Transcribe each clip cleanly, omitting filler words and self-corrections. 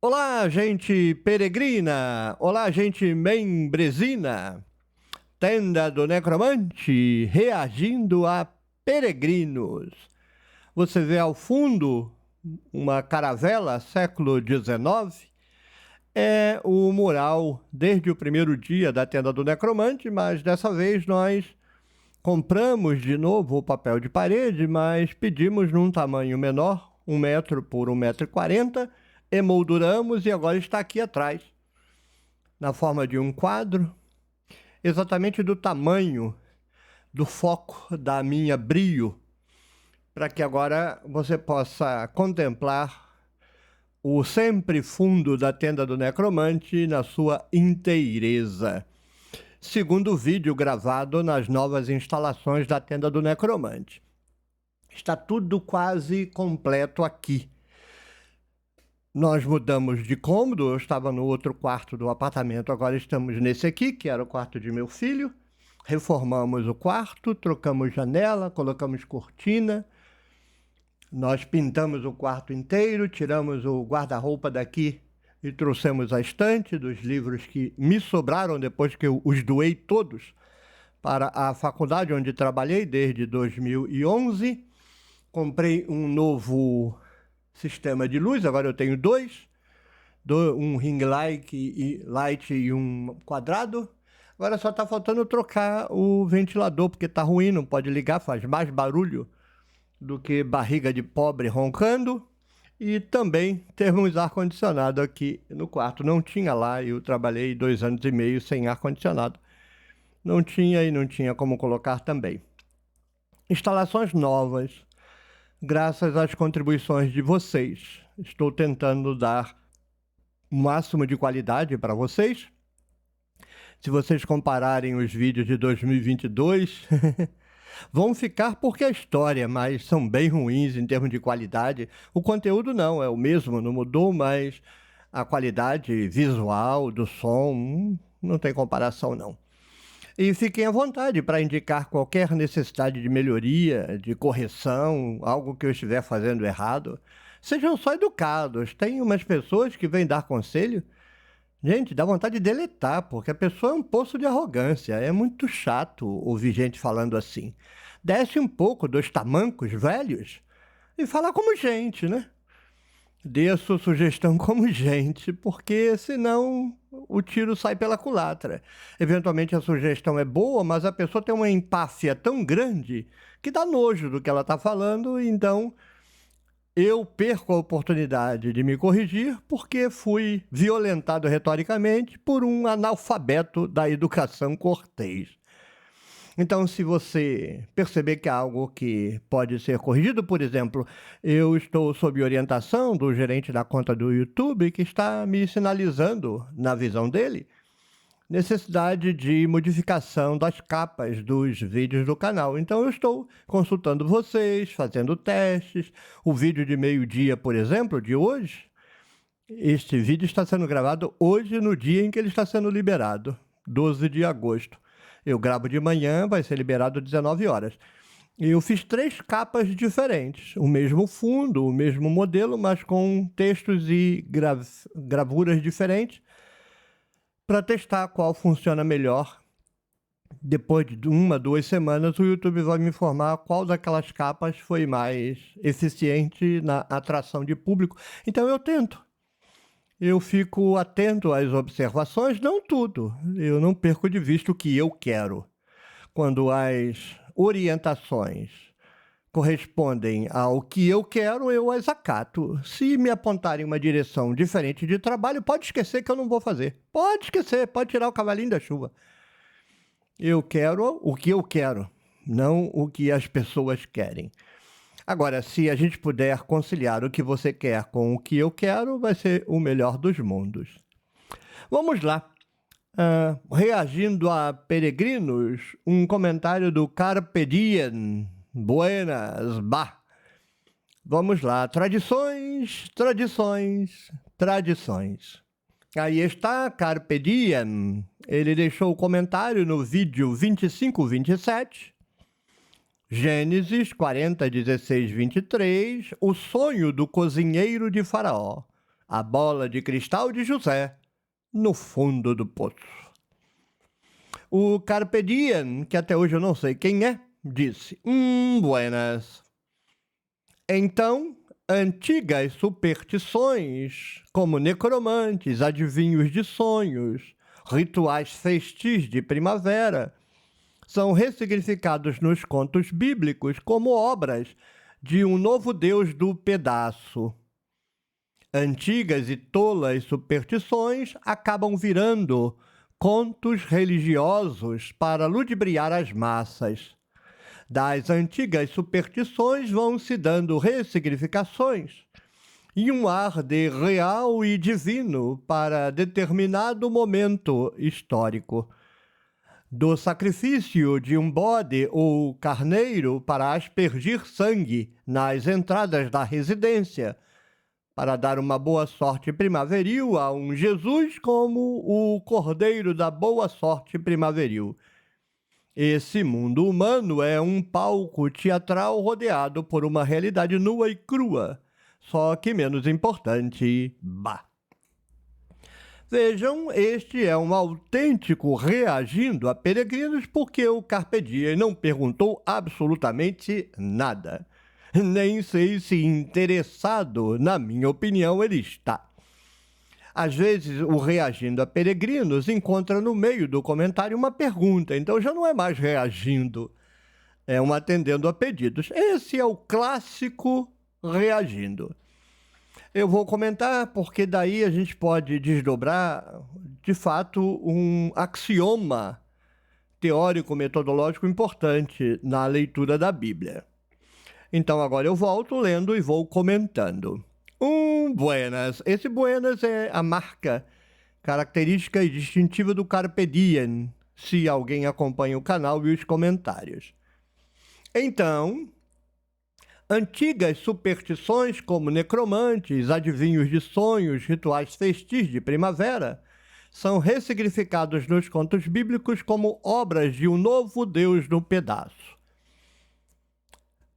Olá, gente peregrina! Olá, gente membresina! Tenda do Necromante reagindo a peregrinos. Você vê ao fundo uma caravela século XIX. É o mural desde o primeiro dia da Tenda do Necromante, mas dessa vez nós compramos de novo o papel de parede, mas pedimos num tamanho menor, 1 metro por 1,40 m, emolduramos e agora está aqui atrás, na forma de um quadro, exatamente do tamanho do foco da minha brio, para que agora você possa contemplar o sempre fundo da Tenda do Necromante na sua inteireza. Segundo o vídeo gravado nas novas instalações da Tenda do Necromante. Está tudo quase completo aqui. Nós mudamos de cômodo, eu estava no outro quarto do apartamento, agora estamos nesse aqui, que era o quarto de meu filho. Reformamos o quarto, trocamos janela, colocamos cortina. Nós pintamos o quarto inteiro, tiramos o guarda-roupa daqui e trouxemos a estante dos livros que me sobraram depois que eu os doei todos para a faculdade onde trabalhei desde 2011. Comprei um novo sistema de luz, agora eu tenho dois, um ring light e um quadrado. Agora só está faltando trocar o ventilador, porque está ruim, não pode ligar, faz mais barulho do que barriga de pobre roncando. E também temos ar-condicionado aqui no quarto. Não tinha lá, eu trabalhei 2 anos e meio sem ar-condicionado. Não tinha e não tinha como colocar também. Instalações novas, graças às contribuições de vocês. Estou tentando dar o máximo de qualidade para vocês. Se vocês compararem os vídeos de 2022... vão ficar porque é história, mas são bem ruins em termos de qualidade. O conteúdo não, é o mesmo, não mudou, mas a qualidade visual do som não tem comparação não. E fiquem à vontade para indicar qualquer necessidade de melhoria, de correção, algo que eu estiver fazendo errado. Sejam só educados. Tem umas pessoas que vêm dar conselho. Gente, dá vontade de deletar, porque a pessoa é um poço de arrogância. É muito chato ouvir gente falando assim. Desce um pouco dos tamancos velhos e fala como gente, né? Dê a sua sugestão como gente, porque senão o tiro sai pela culatra. Eventualmente a sugestão é boa, mas a pessoa tem uma empáfia tão grande que dá nojo do que ela está falando, então eu perco a oportunidade de me corrigir porque fui violentado retoricamente por um analfabeto da educação cortês. Então, se você perceber que há algo que pode ser corrigido, por exemplo, eu estou sob orientação do gerente da conta do YouTube que está me sinalizando, na visão dele, necessidade de modificação das capas dos vídeos do canal. Então eu estou consultando vocês, fazendo testes. O vídeo de meio-dia, por exemplo, de hoje, este vídeo está sendo gravado hoje no dia em que ele está sendo liberado, 12 de agosto. Eu gravo de manhã, vai ser liberado às 19 horas. E eu fiz 3 capas diferentes, o mesmo fundo, o mesmo modelo, mas com textos e gravuras diferentes, para testar qual funciona melhor. Depois de 1 a 2 semanas, o YouTube vai me informar qual daquelas capas foi mais eficiente na atração de público. Então eu tento. Eu fico atento às observações, não tudo. Eu não perco de vista o que eu quero. Quando as orientações correspondem ao que eu quero, eu as acato. Se me apontarem uma direção diferente de trabalho, pode esquecer que eu não vou fazer. Pode esquecer, pode tirar o cavalinho da chuva. Eu quero o que eu quero, não o que as pessoas querem. Agora, se a gente puder conciliar o que você quer com o que eu quero, vai ser o melhor dos mundos. Vamos lá. Reagindo a peregrinos, um comentário do Carpe Diem. Buenas, bah. Vamos lá. Tradições, tradições, tradições. Aí está, Carpe Diem. Ele deixou o comentário no vídeo 2527. Gênesis 40, 16, 23. O sonho do cozinheiro de Faraó. a bola de cristal de José no fundo do poço. O Carpe Diem, que até hoje eu não sei quem é, disse: buenas. Então, antigas superstições, como necromantes, adivinhos de sonhos, rituais festis de primavera, são ressignificados nos contos bíblicos como obras de um novo Deus do pedaço. Antigas e tolas superstições acabam virando contos religiosos para ludibriar as massas. Das antigas superstições vão se dando ressignificações e um ar de real e divino para determinado momento histórico. Do sacrifício de um bode ou carneiro para aspergir sangue nas entradas da residência, para dar uma boa sorte primaveril a um Jesus como o Cordeiro da Boa Sorte Primaveril. Esse mundo humano é um palco teatral rodeado por uma realidade nua e crua, só que menos importante, bah. Vejam, este é um autêntico reagindo a peregrinos porque o Carpe Diem não perguntou absolutamente nada. Nem sei se interessado, na minha opinião, ele está. Às vezes, o reagindo a peregrinos encontra no meio do comentário uma pergunta, então já não é mais reagindo, é um atendendo a pedidos. Esse é o clássico reagindo. Eu vou comentar porque daí a gente pode desdobrar, de fato, um axioma teórico-metodológico importante na leitura da Bíblia. Então agora eu volto lendo e vou comentando. Buenas. Esse buenas é a marca característica e distintiva do Carpe Diem, se alguém acompanha o canal e os comentários. Então, antigas superstições como necromantes, adivinhos de sonhos, rituais festis de primavera, são ressignificados nos contos bíblicos como obras de um novo Deus no pedaço.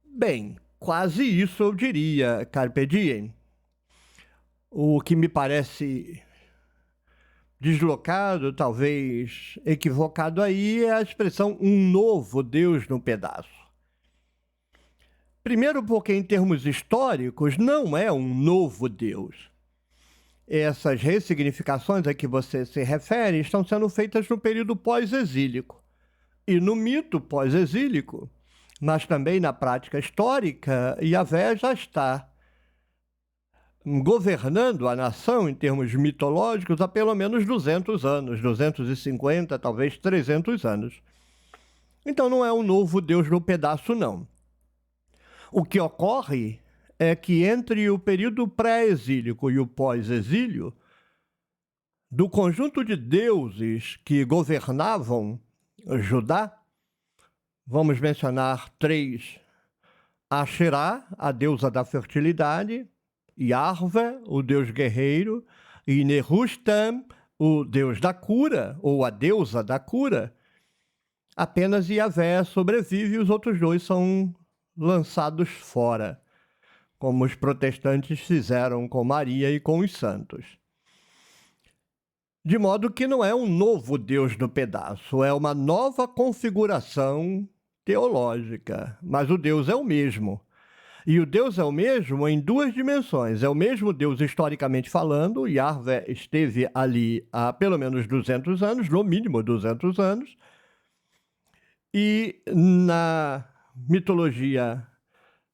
Bem, quase isso eu diria, Carpe Diem. O que me parece deslocado, talvez equivocado aí, é a expressão um novo Deus no pedaço. Primeiro porque, em termos históricos, não é um novo Deus. Essas ressignificações a que você se refere estão sendo feitas no período pós-exílico. E no mito pós-exílico, mas também na prática histórica, Yahvé já está governando a nação em termos mitológicos há pelo menos 200 anos, 250, talvez 300 anos. Então não é um novo Deus no pedaço, não. O que ocorre é que entre o período pré-exílico e o pós-exílio, do conjunto de deuses que governavam Judá, vamos mencionar 3. Asherá, a deusa da fertilidade, Yarvé, o deus guerreiro, e Nehushtan, o deus da cura, ou a deusa da cura. Apenas Yahvé sobrevive e os outros 2 são lançados fora, como os protestantes fizeram com Maria e com os santos. De modo que não é um novo Deus no pedaço, é uma nova configuração teológica, mas o Deus é o mesmo. E o Deus é o mesmo em 2 dimensões. É o mesmo Deus historicamente falando. Yahvé esteve ali há pelo menos 200 anos, no mínimo 200 anos. E na mitologia,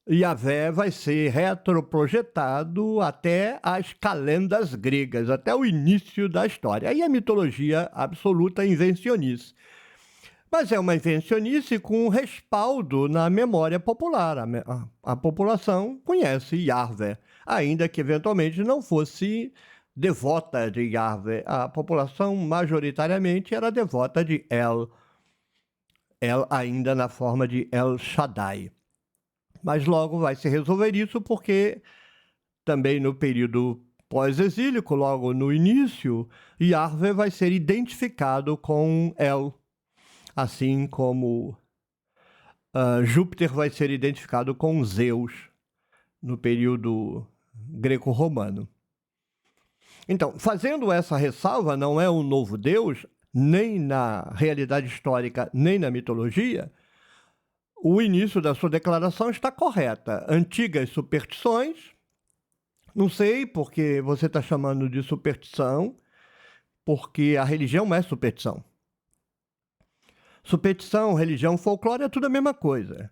Yahvé vai ser retroprojetado até as calendas gregas, até o início da história. Aí é mitologia absoluta invencionice. Mas é uma invencionice com respaldo na memória popular. A população conhece Yahvé, ainda que eventualmente não fosse devota de Yahvé. A população majoritariamente era devota de El ainda na forma de El Shaddai. Mas logo vai se resolver isso porque também no período pós-exílico, logo no início, Yahvé vai ser identificado com El. Assim como Júpiter vai ser identificado com Zeus no período greco-romano. Então, fazendo essa ressalva, não é um novo Deus, nem na realidade histórica, nem na mitologia, o início da sua declaração está correta. Antigas superstições, não sei porque você está chamando de superstição, porque a religião é superstição. Superstição, religião, folclore é tudo a mesma coisa.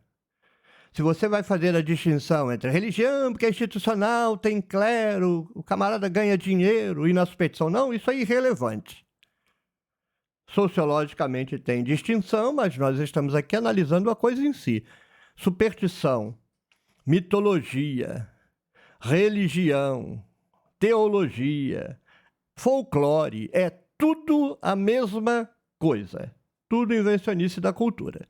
Se você vai fazer a distinção entre a religião, porque é institucional, tem clero, o camarada ganha dinheiro, e na superstição não, isso é irrelevante. Sociologicamente tem distinção, mas nós estamos aqui analisando a coisa em si. Superstição, mitologia, religião, teologia, folclore, é tudo a mesma coisa. Tudo invencionice da cultura.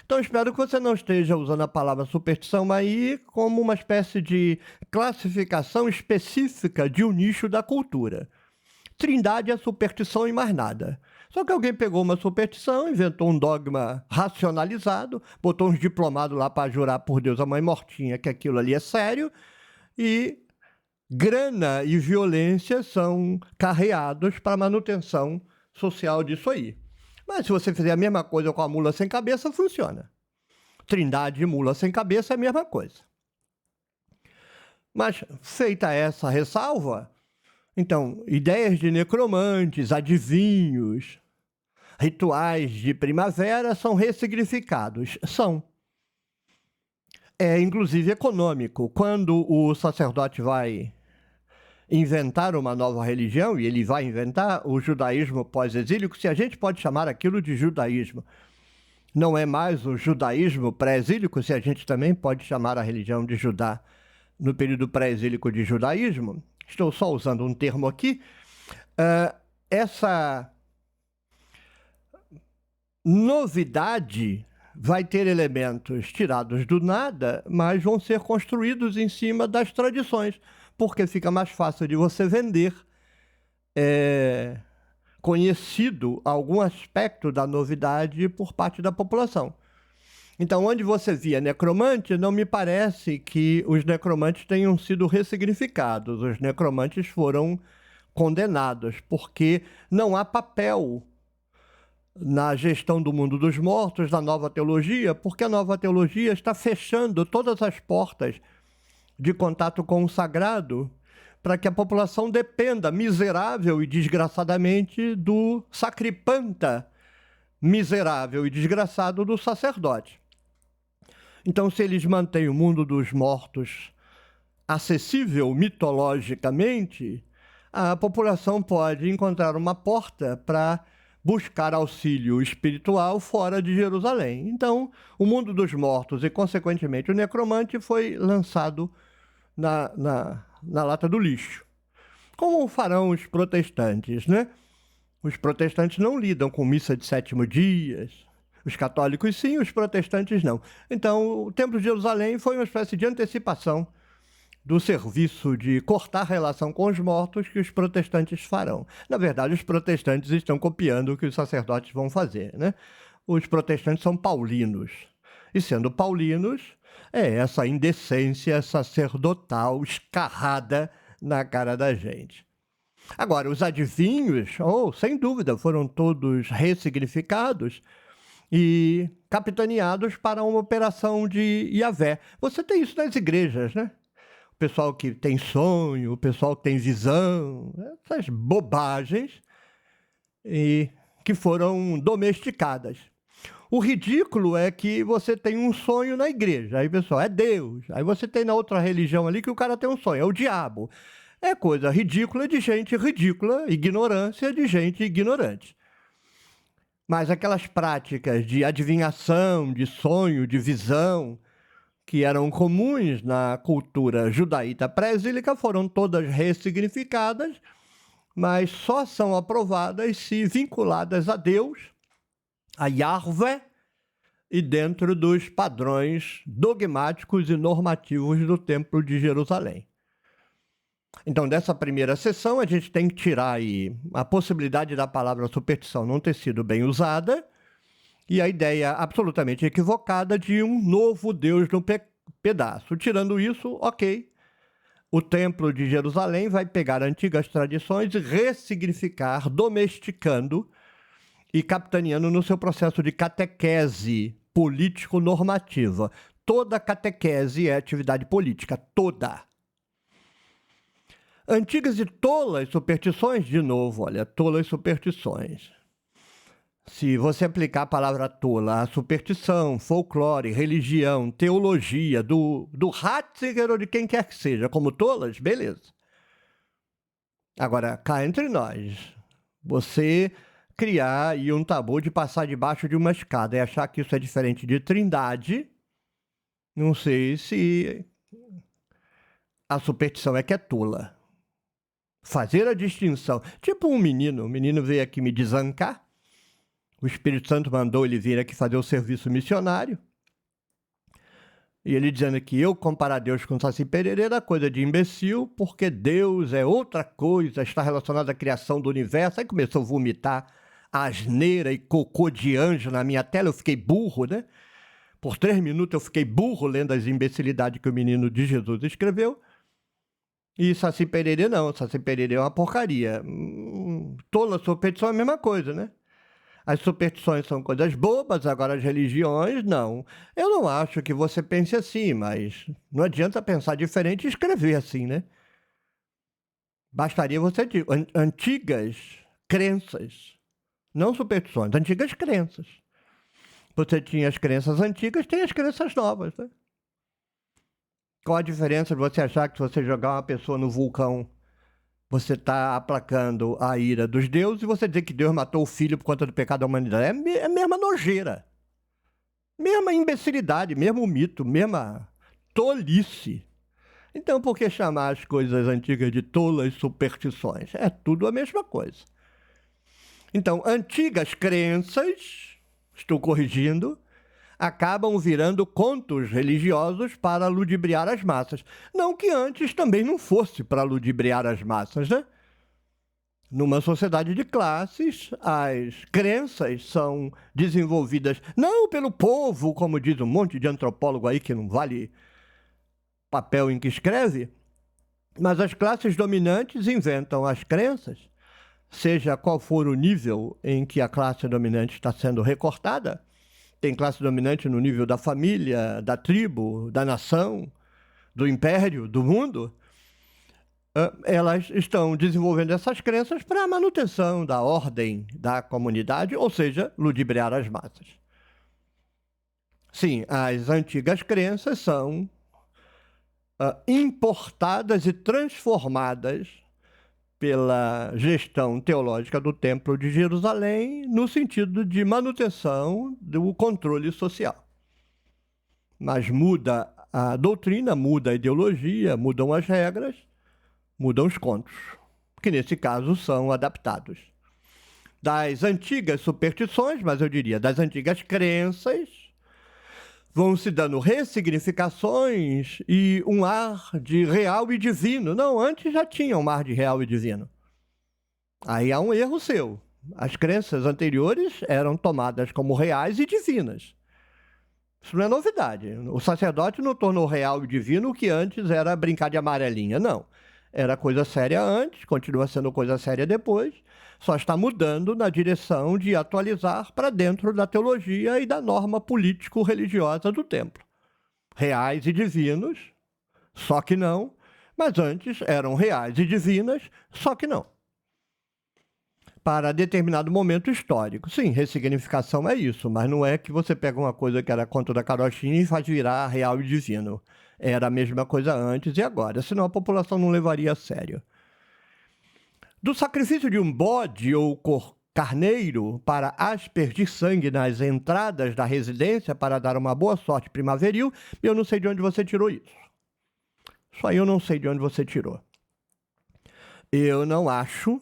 Então, espero que você não esteja usando a palavra superstição aí como uma espécie de classificação específica de um nicho da cultura. Trindade é superstição e mais nada. Só que alguém pegou uma superstição, inventou um dogma racionalizado, botou uns diplomados lá para jurar por Deus a mãe mortinha que aquilo ali é sério, e grana e violência são carreados para a manutenção social disso aí. Mas se você fizer a mesma coisa com a mula sem cabeça, funciona. Trindade e mula sem cabeça é a mesma coisa. Mas, feita essa ressalva, então, ideias de necromantes, adivinhos, rituais de primavera são ressignificados. São. É, inclusive, econômico. Quando o sacerdote vai inventar uma nova religião, e ele vai inventar o judaísmo pós-exílico, se a gente pode chamar aquilo de judaísmo. Não é mais o judaísmo pré-exílico, se a gente também pode chamar a religião de Judá no período pré-exílico de judaísmo. Estou só usando um termo aqui. Essa novidade vai ter elementos tirados do nada, mas vão ser construídos em cima das tradições, porque fica mais fácil de você vender conhecido algum aspecto da novidade por parte da população. Então, onde você via necromante, não me parece que os necromantes tenham sido ressignificados. Os necromantes foram condenados, porque não há papel na gestão do mundo dos mortos, da nova teologia, porque a nova teologia está fechando todas as portas de contato com o sagrado para que a população dependa miserável e desgraçadamente do sacripanta miserável e desgraçado do sacerdote. Então, se eles mantêm o mundo dos mortos acessível mitologicamente, a população pode encontrar uma porta para buscar auxílio espiritual fora de Jerusalém. Então, o mundo dos mortos e, consequentemente, o necromante foi lançado na lata do lixo. Como farão os protestantes, né? Os protestantes não lidam com missa de 7º dia, os católicos sim, os protestantes não. Então, o Templo de Jerusalém foi uma espécie de antecipação do serviço de cortar relação com os mortos que os protestantes farão. Na verdade, os protestantes estão copiando o que os sacerdotes vão fazer, né? Os protestantes são paulinos. E sendo paulinos, é essa indecência sacerdotal escarrada na cara da gente. Agora, os adivinhos, sem dúvida, foram todos ressignificados e capitaneados para uma operação de Yahvé. Você tem isso nas igrejas, né? O pessoal que tem sonho, o pessoal que tem visão, essas bobagens e que foram domesticadas. O ridículo é que você tem um sonho na igreja, aí pessoal, é Deus. Aí você tem na outra religião ali que o cara tem um sonho, é o diabo. É coisa ridícula de gente ridícula, ignorância de gente ignorante. Mas aquelas práticas de adivinhação, de sonho, de visão, que eram comuns na cultura judaíta pré-exílica, foram todas ressignificadas, mas só são aprovadas se vinculadas a Deus, a Yahvé, e dentro dos padrões dogmáticos e normativos do Templo de Jerusalém. Então, dessa primeira sessão, a gente tem que tirar aí a possibilidade da palavra superstição não ter sido bem usada e a ideia absolutamente equivocada de um novo Deus no pedaço. Tirando isso, ok. O Templo de Jerusalém vai pegar antigas tradições e ressignificar, domesticando e capitaneando no seu processo de catequese político-normativa. Toda catequese é atividade política, toda. Antigas e tolas superstições, de novo, olha, tolas superstições. Se você aplicar a palavra tola a superstição, folclore, religião, teologia, do Ratzinger ou de quem quer que seja, como tolas, beleza. Agora, cá entre nós, você criar aí um tabu de passar debaixo de uma escada e achar que isso é diferente de trindade, não sei se a superstição é que é tola. Fazer a distinção. Tipo o menino veio aqui me desancar, o Espírito Santo mandou ele vir aqui fazer o serviço missionário, e ele dizendo que eu comparar Deus com Saci Pererê era coisa de imbecil, porque Deus é outra coisa, está relacionado à criação do universo. Aí começou a vomitar asneira e cocô de anjo na minha tela, eu fiquei burro, né? Por 3 minutos eu fiquei burro lendo as imbecilidades que o menino de Jesus escreveu. E Saci Pererê não, Saci Pererê é uma porcaria. Tola superstição é a mesma coisa, né? As superstições são coisas bobas, agora as religiões, não. Eu não acho que você pense assim, mas não adianta pensar diferente e escrever assim, né? Bastaria você dizer antigas crenças, não superstições, antigas crenças. Você tinha as crenças antigas, tem as crenças novas, né? Qual a diferença de você achar que se você jogar uma pessoa no vulcão, você está aplacando a ira dos deuses, e você dizer que Deus matou o filho por conta do pecado da humanidade? É a mesma nojeira. Mesma imbecilidade, mesmo mito, mesma tolice. Então, por que chamar as coisas antigas de tolas superstições? É tudo a mesma coisa. Então, antigas crenças, estou corrigindo, acabam virando contos religiosos para ludibriar as massas. Não que antes também não fosse para ludibriar as massas, né? Numa sociedade de classes, as crenças são desenvolvidas não pelo povo, como diz um monte de antropólogo aí que não vale papel em que escreve, mas as classes dominantes inventam as crenças, seja qual for o nível em que a classe dominante está sendo recortada. Tem classe dominante no nível da família, da tribo, da nação, do império, do mundo. Elas estão desenvolvendo essas crenças para a manutenção da ordem da comunidade, ou seja, ludibriar as massas. Sim, as antigas crenças são importadas e transformadas pela gestão teológica do Templo de Jerusalém no sentido de manutenção do controle social. Mas muda a doutrina, muda a ideologia, mudam as regras, mudam os contos, que nesse caso são adaptados. Das antigas superstições, mas eu diria das antigas crenças, vão se dando ressignificações e um ar de real e divino. Não, antes já tinha um ar de real e divino. Aí há um erro seu. As crenças anteriores eram tomadas como reais e divinas. Isso não é novidade. O sacerdote não tornou real e divino o que antes era brincar de amarelinha, não. Era coisa séria antes, continua sendo coisa séria depois, só está mudando na direção de atualizar para dentro da teologia e da norma político-religiosa do templo. Reais e divinos, só que não, mas antes eram reais e divinas, só que não. Para determinado momento histórico. Sim, ressignificação é isso, mas não é que você pega uma coisa que era conto da carochinha e faz virar real e divino. Era a mesma coisa antes e agora, senão a população não levaria a sério. Do sacrifício de um bode ou carneiro para aspergir sangue nas entradas da residência para dar uma boa sorte primaveril, eu não sei de onde você tirou isso. Só eu não sei de onde você tirou. Eu não acho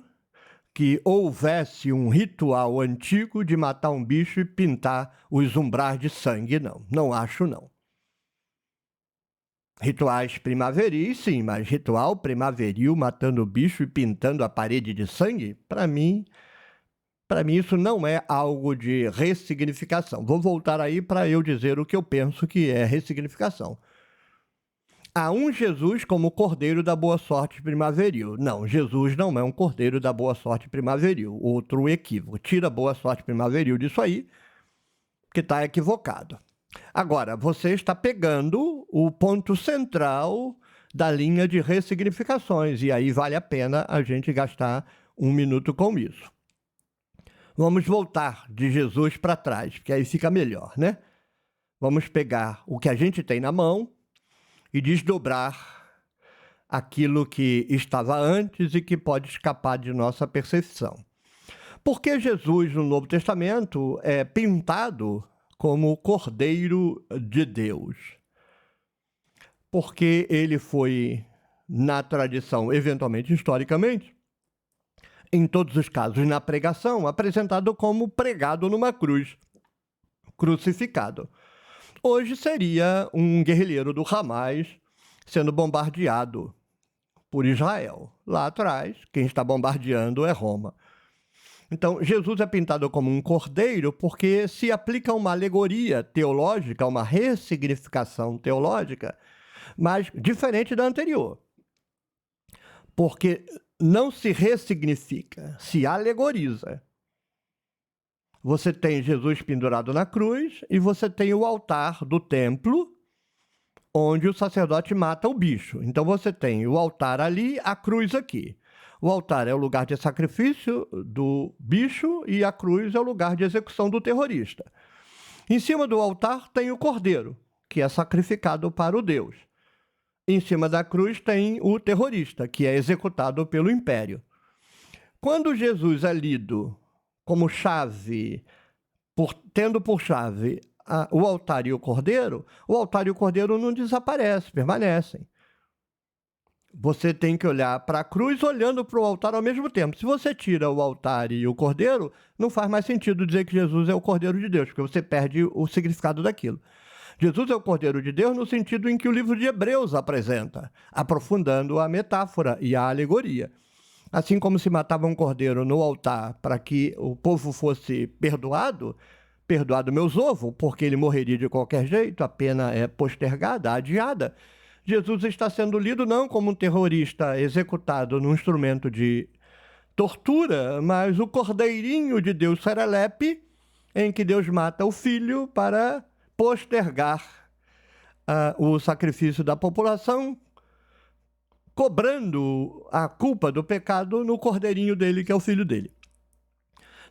que houvesse um ritual antigo de matar um bicho e pintar os umbrais de sangue, não. Não acho, não. Rituais primaveris, sim, mas ritual primaveril matando o bicho e pintando a parede de sangue, para mim isso não é algo de ressignificação. Vou voltar aí para eu dizer o que eu penso que é ressignificação. há um Jesus como cordeiro da boa sorte primaveril. Não, Jesus não é um cordeiro da boa sorte primaveril. Outro equívoco. Tira a boa sorte primaveril disso aí, que está equivocado. Agora, você está pegando o ponto central da linha de ressignificações, e aí vale a pena a gente gastar um minuto com isso. Vamos voltar de Jesus para trás, porque aí fica melhor, né? Vamos pegar o que a gente tem na mão e desdobrar aquilo que estava antes e que pode escapar de nossa percepção. Por que Jesus, no Novo Testamento, é pintado como o Cordeiro de Deus? Porque ele foi, na tradição, eventualmente historicamente, em todos os casos na pregação, apresentado como pregado numa cruz, crucificado. Hoje seria um guerrilheiro do Hamas sendo bombardeado por Israel. Lá atrás, quem está bombardeando é Roma. Então, Jesus é pintado como um cordeiro porque se aplica uma alegoria teológica, uma ressignificação teológica, mas diferente da anterior. Porque não se ressignifica, se alegoriza. Você tem Jesus pendurado na cruz e você tem o altar do templo, onde o sacerdote mata o bicho. Então você tem o altar ali, a cruz aqui. O altar é o lugar de sacrifício do bicho e a cruz é o lugar de execução do terrorista. Em cima do altar tem o cordeiro, que é sacrificado para o Deus. Em cima da cruz tem o terrorista, que é executado pelo império. Quando Jesus é lido como chave, tendo por chave o altar e o cordeiro não desaparecem, permanecem. Você tem que olhar para a cruz olhando para o altar ao mesmo tempo. Se você tira o altar e o cordeiro, não faz mais sentido dizer que Jesus é o Cordeiro de Deus, porque você perde o significado daquilo. Jesus é o Cordeiro de Deus no sentido em que o livro de Hebreus apresenta, aprofundando a metáfora e a alegoria. Assim como se matava um cordeiro no altar para que o povo fosse perdoado meus ovos, porque ele morreria de qualquer jeito, a pena é postergada, adiada. Jesus está sendo lido não como um terrorista executado num instrumento de tortura, mas o cordeirinho de Deus serelepe, em que Deus mata o filho para postergar o sacrifício da população, cobrando a culpa do pecado no cordeirinho dele, que é o filho dele.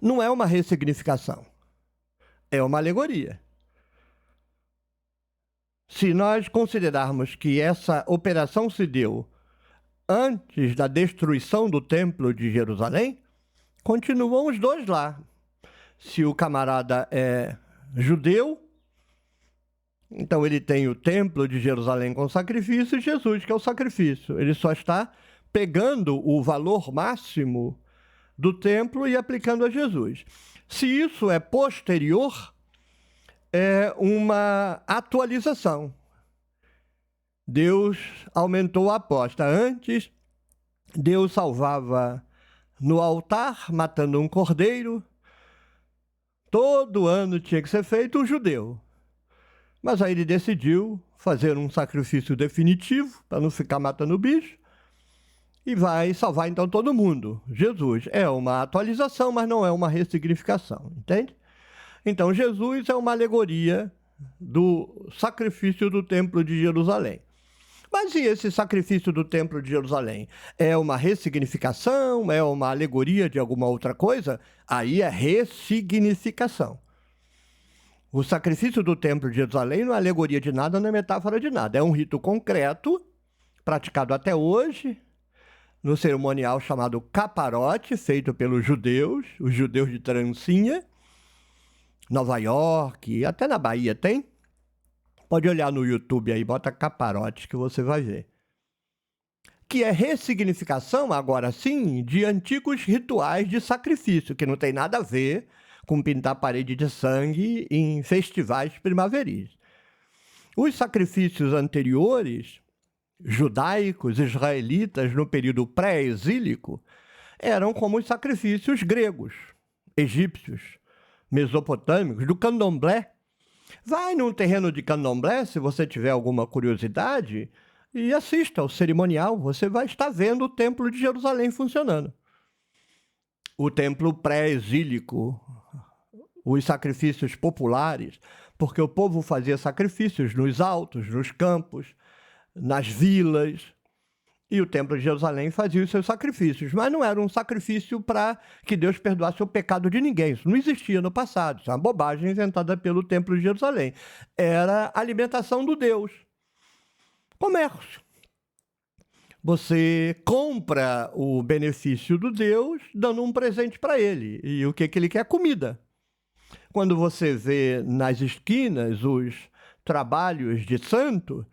Não é uma ressignificação, é uma alegoria. Se nós considerarmos que essa operação se deu antes da destruição do Templo de Jerusalém, continuam os dois lá. Se o camarada é judeu, então ele tem o Templo de Jerusalém com sacrifício e Jesus, que é o sacrifício. Ele só está pegando o valor máximo do templo e aplicando a Jesus. Se isso é posterior, é uma atualização. Deus aumentou a aposta. Antes, Deus salvava no altar, matando um cordeiro. Todo ano tinha que ser feito um judeu. Mas aí ele decidiu fazer um sacrifício definitivo, para não ficar matando o bicho, e vai salvar então todo mundo. Jesus é uma atualização, mas não é uma ressignificação, entende? Então Jesus é uma alegoria do sacrifício do Templo de Jerusalém. Mas e esse sacrifício do Templo de Jerusalém? É uma ressignificação? É uma alegoria de alguma outra coisa? Aí é ressignificação. O sacrifício do Templo de Jerusalém não é alegoria de nada, não é metáfora de nada. É um rito concreto, praticado até hoje, no cerimonial chamado caparote, feito pelos judeus, os judeus de trancinha, Nova York, até na Bahia tem. Pode olhar no YouTube aí, bota caparote que você vai ver. Que é ressignificação, agora sim, de antigos rituais de sacrifício, que não tem nada a ver com pintar parede de sangue em festivais primaveris. Os sacrifícios anteriores, judaicos, israelitas, no período pré-exílico, eram como os sacrifícios gregos, egípcios, mesopotâmicos, do candomblé. Vai num terreno de candomblé, se você tiver alguma curiosidade, e assista ao cerimonial, você vai estar vendo o Templo de Jerusalém funcionando. O templo pré-exílico, os sacrifícios populares, porque o povo fazia sacrifícios nos altos, nos campos, nas vilas, e o templo de Jerusalém fazia os seus sacrifícios, mas não era um sacrifício para que Deus perdoasse o pecado de ninguém. Isso não existia no passado, isso é uma bobagem inventada pelo templo de Jerusalém. Era a alimentação do Deus. Comércio. Você compra o benefício do Deus dando um presente para ele. E o que ele quer? Comida. Quando você vê nas esquinas os trabalhos de santo,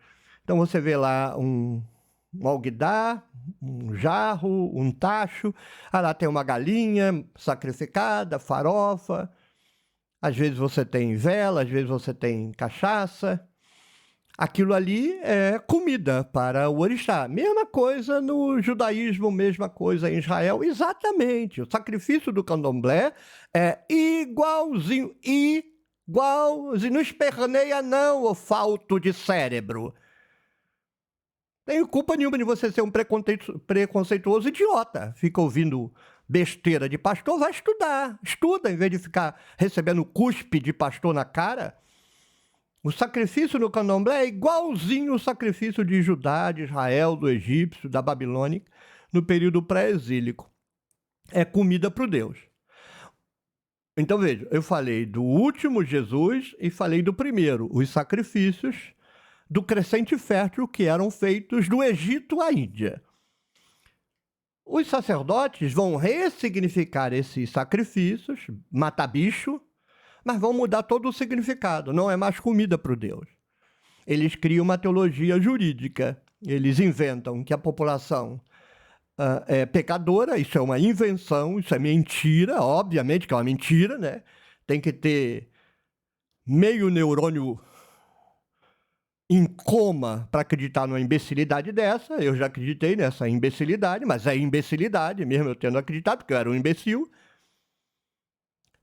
então você vê lá um alguidar, um jarro, um tacho, lá tem uma galinha sacrificada, farofa, às vezes você tem vela, às vezes você tem cachaça. Aquilo ali é comida para o orixá. Mesma coisa no judaísmo, mesma coisa em Israel. Exatamente. O sacrifício do candomblé é igualzinho. Não esperneia não, ô falto de cérebro. Tenho culpa nenhuma de você ser um preconceituoso idiota. Fica ouvindo besteira de pastor, vai estudar. Estuda, em vez de ficar recebendo cuspe de pastor na cara. O sacrifício no candomblé é igualzinho o sacrifício de Judá, de Israel, do egípcio, da Babilônia, no período pré-exílico. É comida para o Deus. Então, veja, eu falei do último Jesus e falei do primeiro, os sacrifícios do crescente fértil que eram feitos do Egito à Índia. Os sacerdotes vão ressignificar esses sacrifícios, matar bicho, mas vão mudar todo o significado, não é mais comida para o Deus. Eles criam uma teologia jurídica, eles inventam que a população é pecadora, isso é uma invenção, isso é mentira, obviamente que é uma mentira, né? Tem que ter meio neurônio em coma para acreditar numa imbecilidade dessa. Eu já acreditei nessa imbecilidade, mas é imbecilidade mesmo eu tendo acreditado, porque eu era um imbecil.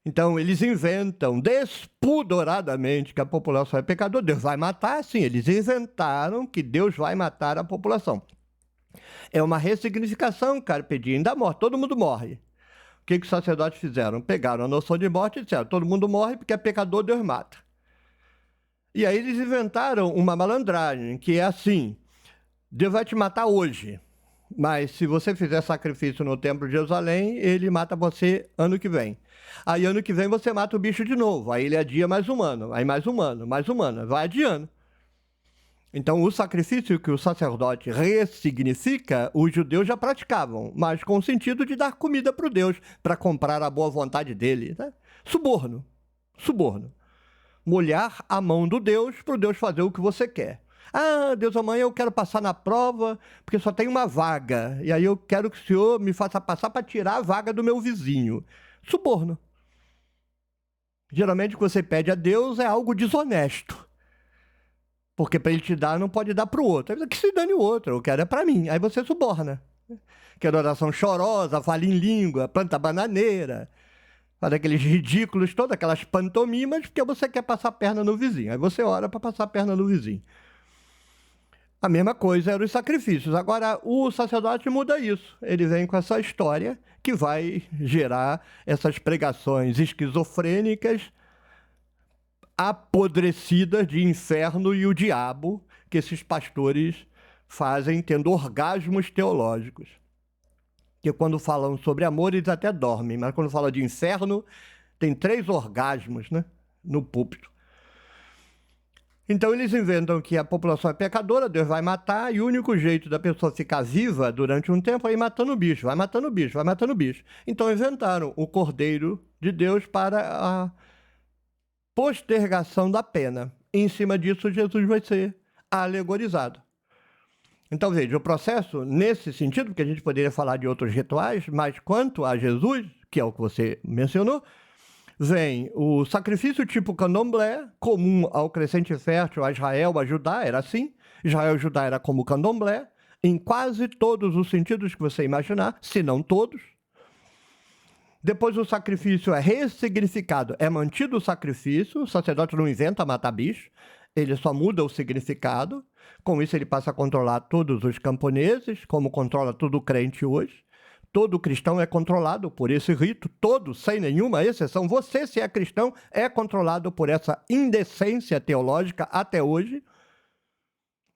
Então, eles inventam despudoradamente que a população é pecadora. Deus vai matar, sim. Eles inventaram que Deus vai matar a população. É uma ressignificação, carpe diem, da morte. Todo mundo morre. O que os sacerdotes fizeram? Pegaram a noção de morte e disseram, todo mundo morre porque é pecador, Deus mata. E aí eles inventaram uma malandragem, que é assim, Deus vai te matar hoje, mas se você fizer sacrifício no Templo de Jerusalém, ele mata você ano que vem. Aí ano que vem você mata o bicho de novo, aí ele adia mais um ano, aí mais um ano, vai adiando. Então o sacrifício que o sacerdote ressignifica, os judeus já praticavam, mas com o sentido de dar comida para o Deus, para comprar a boa vontade dele. Né? Suborno. Molhar a mão do Deus para o Deus fazer o que você quer. Ah, Deus, amanhã eu quero passar na prova, porque só tem uma vaga. E aí eu quero que o senhor me faça passar para tirar a vaga do meu vizinho. Suborno. Geralmente o que você pede a Deus é algo desonesto. Porque para ele te dar, não pode dar para o outro. Aí você, que se dane o outro, eu quero é para mim. Aí você suborna. Quero oração chorosa, fala em língua, planta bananeira. Faz aqueles ridículos, todas aquelas pantomimas, porque você quer passar a perna no vizinho. Aí você ora para passar a perna no vizinho. A mesma coisa eram os sacrifícios. Agora, o sacerdote muda isso. Ele vem com essa história que vai gerar essas pregações esquizofrênicas, apodrecidas de inferno e o diabo, que esses pastores fazem tendo orgasmos teológicos. Que quando falam sobre amor, eles até dormem, mas quando falam de inferno, tem 3 orgasmos, né, no púlpito. Então eles inventam que a população é pecadora, Deus vai matar, e o único jeito da pessoa ficar viva durante um tempo é ir matando o bicho, vai matando o bicho. Então inventaram o Cordeiro de Deus para a postergação da pena. E em cima disso, Jesus vai ser alegorizado. Então, veja, o processo, nesse sentido, porque a gente poderia falar de outros rituais, mas quanto a Jesus, que é o que você mencionou, vem o sacrifício tipo candomblé, comum ao crescente fértil, a Israel, a Judá, era assim. Israel e Judá era como candomblé, em quase todos os sentidos que você imaginar, se não todos. Depois o sacrifício é ressignificado, é mantido o sacrifício, o sacerdote não inventa matar bicho, ele só muda o significado. Com isso, ele passa a controlar todos os camponeses, como controla todo crente hoje. Todo cristão é controlado por esse rito, todo, sem nenhuma exceção. Você, se é cristão, é controlado por essa indecência teológica até hoje.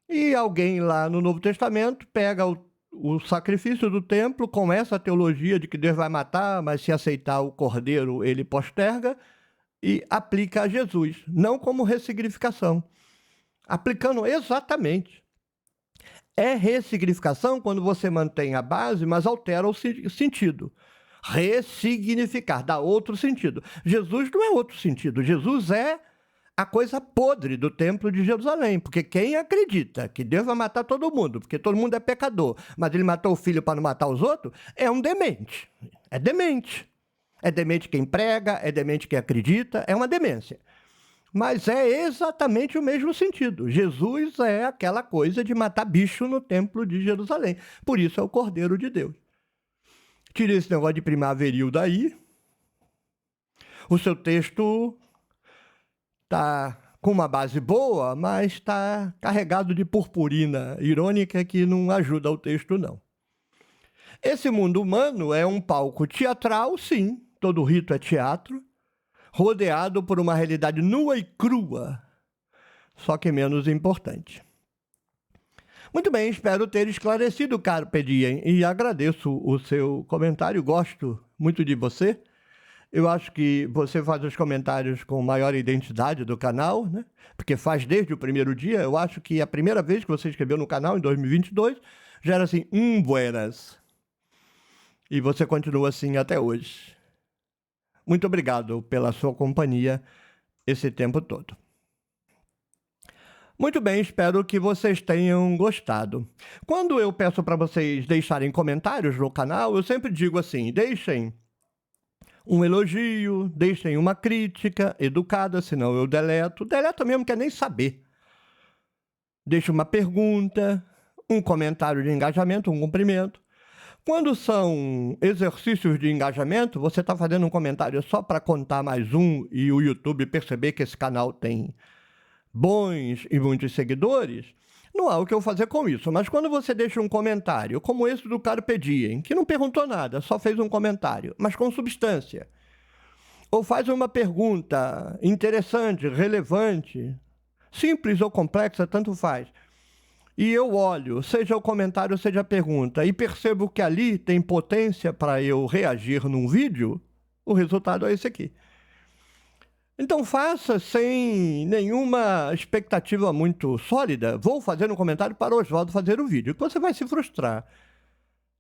E alguém lá no Novo Testamento pega o sacrifício do templo com essa teologia de que Deus vai matar, mas se aceitar o cordeiro, ele posterga, e aplica a Jesus, não como ressignificação. Aplicando exatamente. É ressignificação quando você mantém a base, mas altera o sentido. Ressignificar, dá outro sentido. Jesus não é outro sentido. Jesus é a coisa podre do templo de Jerusalém. Porque quem acredita que Deus vai matar todo mundo, porque todo mundo é pecador, mas ele matou o filho para não matar os outros, é um demente. É demente. É demente quem prega, é demente quem acredita, é uma demência. Mas é exatamente o mesmo sentido. Jesus é aquela coisa de matar bicho no templo de Jerusalém. Por isso é o Cordeiro de Deus. Tire esse negócio de primaveril daí. O seu texto está com uma base boa, mas está carregado de purpurina irônica que não ajuda o texto, não. Esse mundo humano é um palco teatral, sim. Todo rito é teatro. Rodeado por uma realidade nua e crua, só que menos importante. Muito bem, espero ter esclarecido, Carpe Diem, e agradeço o seu comentário, gosto muito de você. Eu acho que você faz os comentários com maior identidade do canal, né? Porque faz desde o primeiro dia. Eu acho que a primeira vez que você escreveu no canal, em 2022, já era assim, buenas. E você continua assim até hoje. Muito obrigado pela sua companhia esse tempo todo. Muito bem, espero que vocês tenham gostado. Quando eu peço para vocês deixarem comentários no canal, eu sempre digo assim, deixem um elogio, deixem uma crítica educada, senão eu deleto. Deleto mesmo, quer nem saber. Deixe uma pergunta, um comentário de engajamento, um cumprimento. Quando são exercícios de engajamento, você está fazendo um comentário só para contar mais um e o YouTube perceber que esse canal tem bons e muitos seguidores, não há o que eu fazer com isso. Mas quando você deixa um comentário, como esse do Carpe Diem, que não perguntou nada, só fez um comentário, mas com substância, ou faz uma pergunta interessante, relevante, simples ou complexa, tanto faz, e eu olho, seja o comentário, seja a pergunta, e percebo que ali tem potência para eu reagir num vídeo, o resultado é esse aqui. Então faça sem nenhuma expectativa muito sólida. Vou fazer um comentário para o Oswaldo fazer o vídeo, que você vai se frustrar.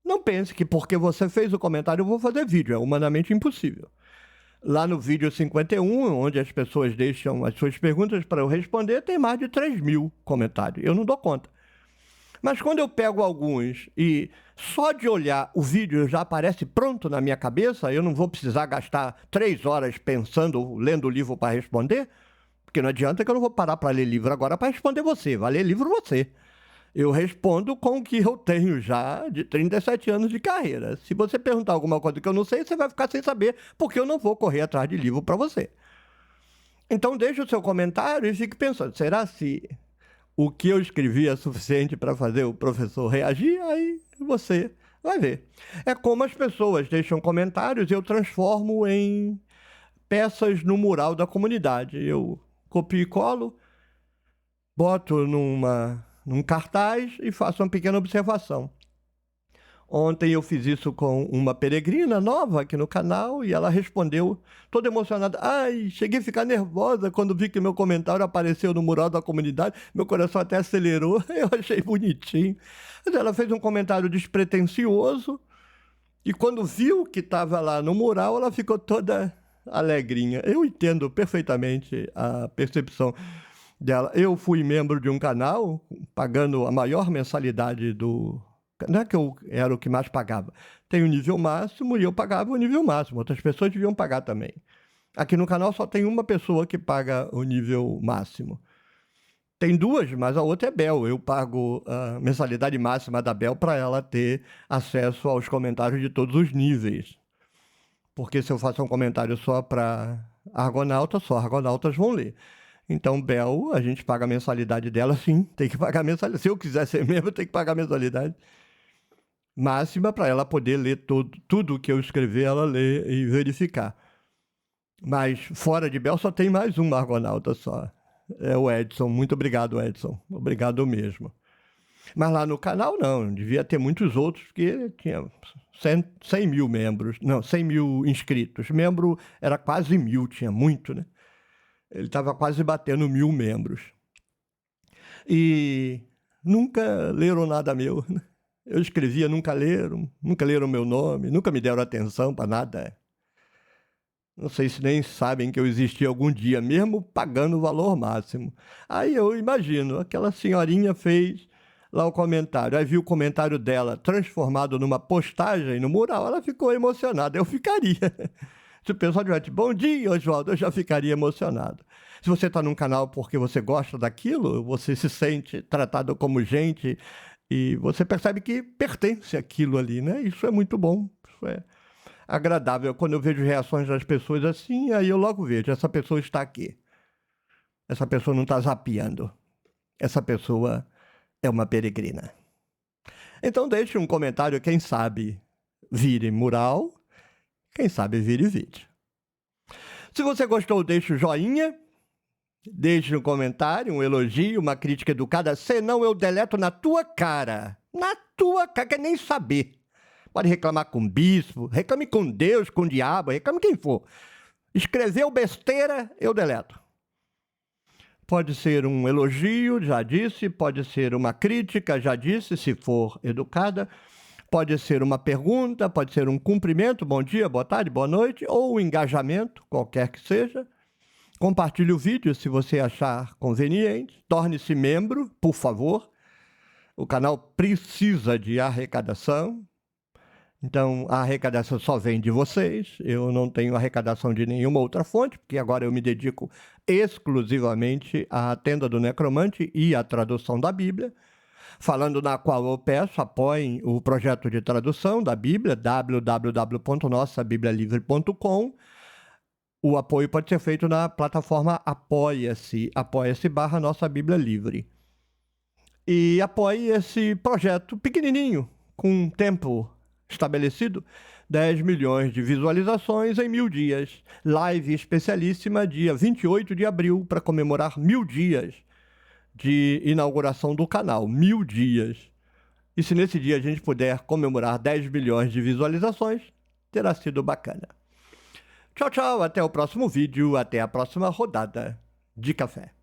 Não pense que porque você fez o comentário eu vou fazer vídeo, é humanamente impossível. Lá no vídeo 51, onde as pessoas deixam as suas perguntas para eu responder, tem mais de 3.000 comentários. Eu não dou conta. Mas quando eu pego alguns e só de olhar o vídeo já aparece pronto na minha cabeça, eu não vou precisar gastar 3 horas pensando, lendo o livro para responder, porque não adianta que eu não vou parar para ler livro agora para responder você, vai ler livro você. Eu respondo com o que eu tenho já de 37 anos de carreira. Se você perguntar alguma coisa que eu não sei, você vai ficar sem saber, porque eu não vou correr atrás de livro para você. Então deixe o seu comentário e fique pensando, será se o que eu escrevi é suficiente para fazer o professor reagir? Aí você vai ver. É como as pessoas deixam comentários e eu transformo em peças no mural da comunidade. Eu copio e colo, boto num cartaz e faço uma pequena observação. Ontem eu fiz isso com uma peregrina nova aqui no canal e ela respondeu toda emocionada. Ai, cheguei a ficar nervosa quando vi que meu comentário apareceu no mural da comunidade. Meu coração até acelerou. Eu achei bonitinho. Mas ela fez um comentário despretensioso e quando viu que estava lá no mural, ela ficou toda alegrinha. Eu entendo perfeitamente a percepção dela. Eu fui membro de um canal, pagando a maior mensalidade do... Não é que eu era o que mais pagava. Tem o nível máximo e eu pagava o nível máximo. Outras pessoas deviam pagar também. Aqui no canal só tem uma pessoa que paga o nível máximo. Tem duas, mas a outra é Bel. Eu pago a mensalidade máxima da Bel para ela ter acesso aos comentários de todos os níveis. Porque se eu faço um comentário só para argonautas, só argonautas vão ler. Então, Bel, a gente paga a mensalidade dela, sim, tem que pagar a mensalidade. Se eu quiser ser membro, tem que pagar a mensalidade máxima para ela poder ler tudo que eu escrever, ela ler e verificar. Mas fora de Bel só tem mais um Argonauta só. É o Edson. Muito obrigado, Edson. Obrigado mesmo. Mas lá no canal não, devia ter muitos outros, porque tinha 100 mil membros, não, 100 mil inscritos. Membro era quase 1000, tinha muito, né? Ele estava quase batendo 1000 membros. E nunca leram nada meu, né? Eu escrevia, nunca leram meu nome, nunca me deram atenção para nada. Não sei se nem sabem que eu existi algum dia, mesmo pagando o valor máximo. Aí eu imagino, aquela senhorinha fez lá o comentário, aí viu o comentário dela transformado numa postagem no mural, ela ficou emocionada, eu ficaria. Se o pessoal tivesse, bom dia, Oswaldo, eu já ficaria emocionado. Se você está num canal porque você gosta daquilo, você se sente tratado como gente e você percebe que pertence àquilo ali, né? Isso é muito bom, isso é agradável. Quando eu vejo reações das pessoas assim, aí eu logo vejo, essa pessoa está aqui. Essa pessoa não está zapeando. Essa pessoa é uma peregrina. Então deixe um comentário, quem sabe vire mural, quem sabe vire vídeo. Se você gostou, deixe o joinha, deixe um comentário, um elogio, uma crítica educada, senão eu deleto na tua cara. Na tua cara, quer nem saber. Pode reclamar com o bispo, reclame com Deus, com o diabo, reclame quem for. Escreveu besteira, eu deleto. Pode ser um elogio, já disse, pode ser uma crítica, já disse, se for educada. Pode ser uma pergunta, pode ser um cumprimento, bom dia, boa tarde, boa noite, ou um engajamento, qualquer que seja. Compartilhe o vídeo se você achar conveniente. Torne-se membro, por favor. O canal precisa de arrecadação. Então, a arrecadação só vem de vocês. Eu não tenho arrecadação de nenhuma outra fonte, porque agora eu me dedico exclusivamente à Tenda do Necromante e à tradução da Bíblia, falando na qual eu peço, apoiem o projeto de tradução da Bíblia, www.nossabiblialivre.com. O apoio pode ser feito na plataforma Apoia-se, apoia-se/Nossa Bíblia Livre. E apoie esse projeto pequenininho, com tempo estabelecido, 10 milhões de visualizações em 1000 dias. Live especialíssima, dia 28 de abril, para comemorar 1000 dias de inauguração do canal. 1000 dias. E se nesse dia a gente puder comemorar 10 milhões de visualizações, terá sido bacana. Tchau, tchau. Até o próximo vídeo. Até a próxima rodada de café.